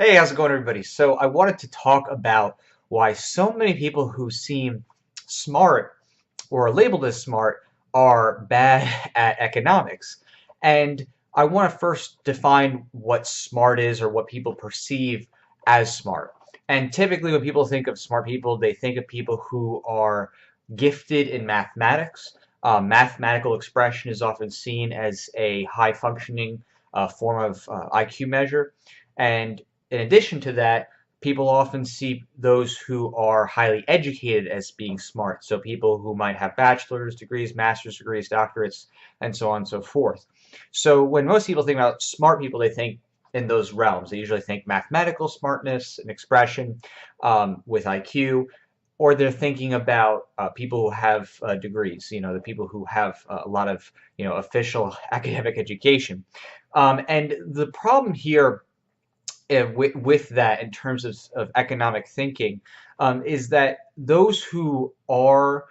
Hey, how's it going, everybody? So, I wanted to talk about why so many people who seem smart or are labeled as smart are bad at economics. And I want to first define what smart is or what people perceive as smart. And typically, when people think of smart people, they think of people who are gifted in mathematics. Mathematical expression is often seen as a high functioning form of IQ measure. And in addition to that, people often see those who are highly educated as being smart. So people who might have bachelor's degrees, master's degrees, doctorates, and so on and so forth. So when most people think about smart people, they think in those realms. They usually think mathematical smartness and expression with IQ, or they're thinking about people who have degrees. The people who have a lot of official academic education. And the problem here with that in terms of economic thinking is that those who are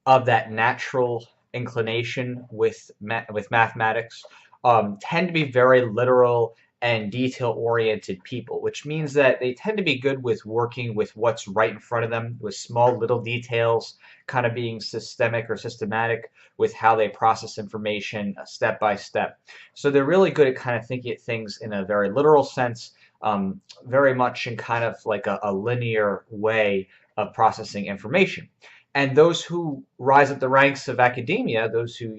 of that natural inclination with mathematics tend to be very literal and detail-oriented people, which means that they tend to be good with working with what's right in front of them, with small little details, kind of being systemic or systematic with how they process information step by step. So they're really good at kind of thinking of things in a very literal sense, very much in kind of like a linear way of processing information. And those who rise up the ranks of academia, those who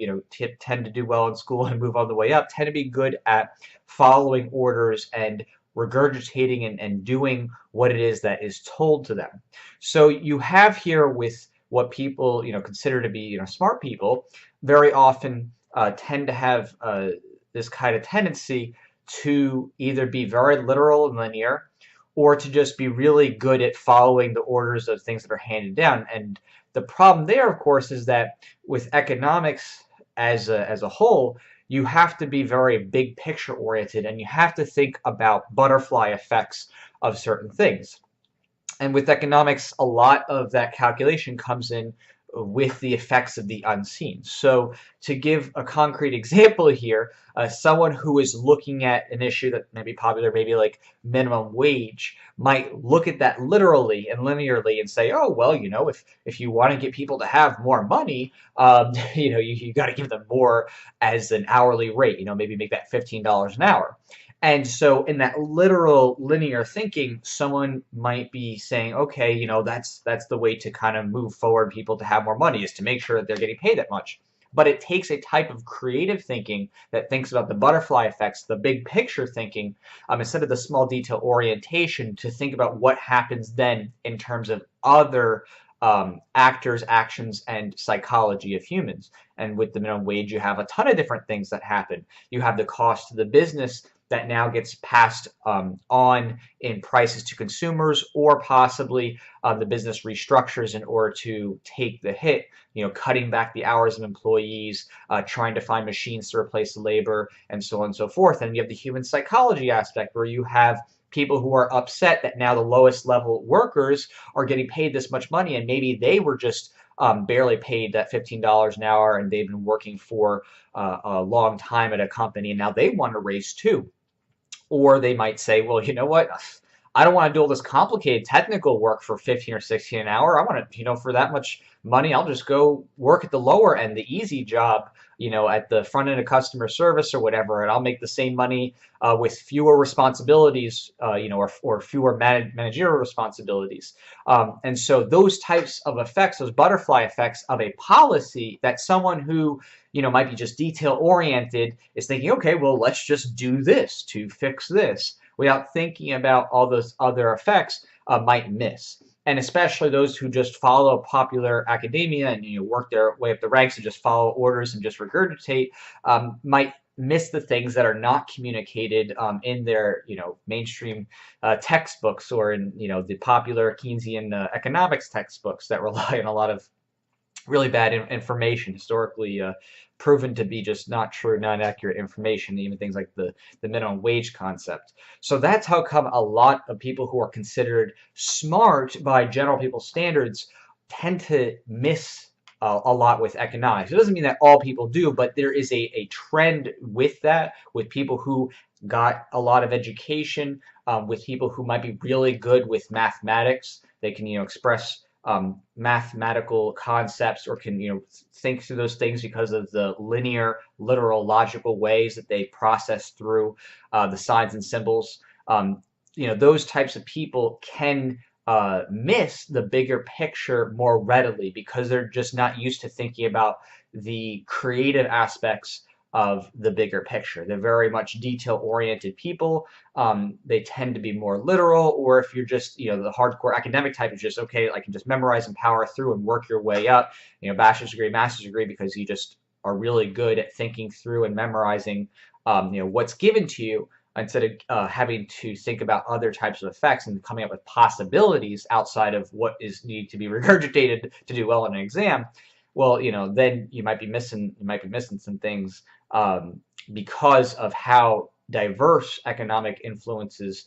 tend to do well in school and move all the way up, tend to be good at following orders and regurgitating and doing what it is that is told to them. So you have here with what people consider to be smart people, very often tend to have this kind of tendency to either be very literal and linear, or to just be really good at following the orders of things that are handed down. And the problem there, of course, is that with economics as a whole, you have to be very big picture oriented, and you have to think about butterfly effects of certain things. And with economics, a lot of that calculation comes in with the effects of the unseen. So to give a concrete example here, someone who is looking at an issue that may be popular, maybe like minimum wage, might look at that literally and linearly and say, oh, well, if you want to get people to have more money, you got to give them more as an hourly rate, maybe make that $15 an hour. And so in that literal linear thinking, someone might be saying, okay, that's the way to kind of move forward people to have more money, is to make sure that they're getting paid that much. But it takes a type of creative thinking that thinks about the butterfly effects, the big picture thinking, instead of the small detail orientation, to think about what happens then in terms of other actors, actions, and psychology of humans. And with the minimum wage, you have a ton of different things that happen. You have the cost to the business that now gets passed on in prices to consumers, or possibly the business restructures in order to take the hit, cutting back the hours of employees, trying to find machines to replace the labor, and so on and so forth. And you have the human psychology aspect, where you have people who are upset that now the lowest level workers are getting paid this much money, and maybe they were just barely paid that $15 an hour, and they've been working for a long time at a company, and now they want a raise too. Or they might say, well, you know what? I don't want to do all this complicated technical work for 15 or 16 an hour. I want to, for that much money, I'll just go work at the lower end, the easy job, at the front end of customer service or whatever, and I'll make the same money with fewer responsibilities, or fewer managerial responsibilities. And so those types of effects, those butterfly effects of a policy, that someone who might be just detail oriented is thinking, okay, well, let's just do this to fix this, without thinking about all those other effects, might miss. And especially those who just follow popular academia and work their way up the ranks and just follow orders and just regurgitate, might miss the things that are not communicated in their mainstream textbooks, or in the popular Keynesian economics textbooks that rely on a lot of really bad information, historically proven to be just not true, not accurate information, even things like the minimum wage concept. So that's how come a lot of people who are considered smart by general people standards tend to miss a lot with economics. It doesn't mean that all people do, but there is a trend with that, with people who got a lot of education, with people who might be really good with mathematics. They can, express mathematical concepts, or can, think through those things because of the linear, literal, logical ways that they process through the signs and symbols. Those types of people can miss the bigger picture more readily because they're just not used to thinking about the creative aspects of the bigger picture. They're very much detail-oriented people. They tend to be more literal, or if you're just, the hardcore academic type is just, okay, I can just memorize and power through and work your way up, bachelor's degree, master's degree, because you just are really good at thinking through and memorizing, what's given to you, instead of having to think about other types of effects and coming up with possibilities outside of what is needed to be regurgitated to do well in an exam. Well, then you might be missing some things, because of how diverse economic influences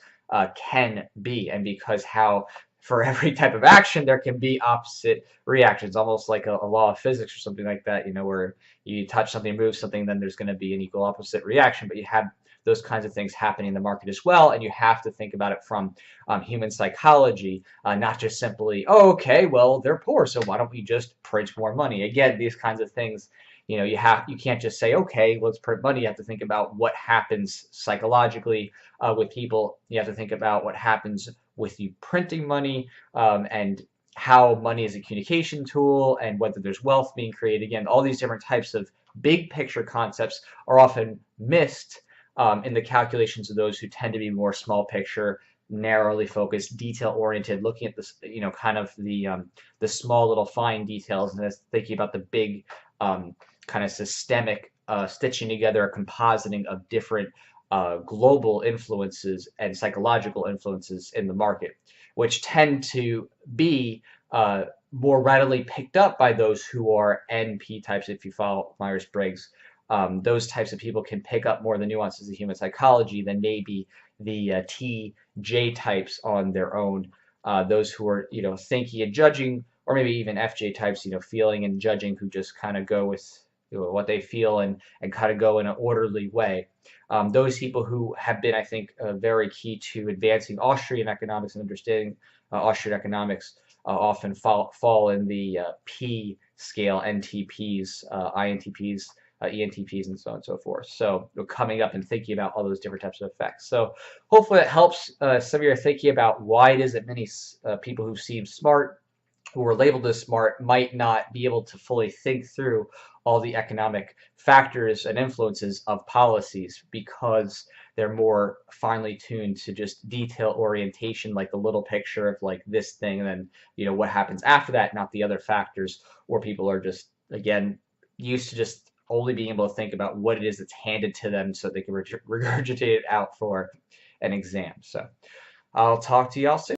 can be, and because how for every type of action there can be opposite reactions, almost like a law of physics or something like that, where you touch something, move something, then there's going to be an equal opposite reaction. But you have those kinds of things happening in the market as well, and you have to think about it from human psychology, not just simply, oh, okay, well, they're poor, so why don't we just print more money? Again, these kinds of things, you can't just say, okay, let's print money. You have to think about what happens psychologically with people. You have to think about what happens with you printing money, and how money is a communication tool, and whether there's wealth being created. Again, all these different types of big picture concepts are often missed in the calculations of those who tend to be more small picture, narrowly focused, detail oriented, looking at this, kind of the small little fine details, and thinking about the big, kind of systemic, stitching together a compositing of different global influences and psychological influences in the market, which tend to be more readily picked up by those who are NP types. If you follow Myers-Briggs, those types of people can pick up more of the nuances of human psychology than maybe the TJ types on their own. Those who are, thinking and judging, or maybe even FJ types, feeling and judging, who just kind of go with, what they feel, and kind of go in an orderly way. Those people who have been, I think, very key to advancing Austrian economics and understanding Austrian economics often fall in the P scale, NTPs, INTPs, ENTPs, and so on and so forth. So coming up and thinking about all those different types of effects. So hopefully that helps some of you are thinking about why it is that many people who seem smart, who are labeled as smart, might not be able to fully think through all the economic factors and influences of policies, because they're more finely tuned to just detail orientation, like the little picture of like this thing, and then what happens after that, not the other factors. Or people are just, again, used to just only being able to think about what it is that's handed to them so they can regurgitate it out for an exam. So I'll talk to y'all soon.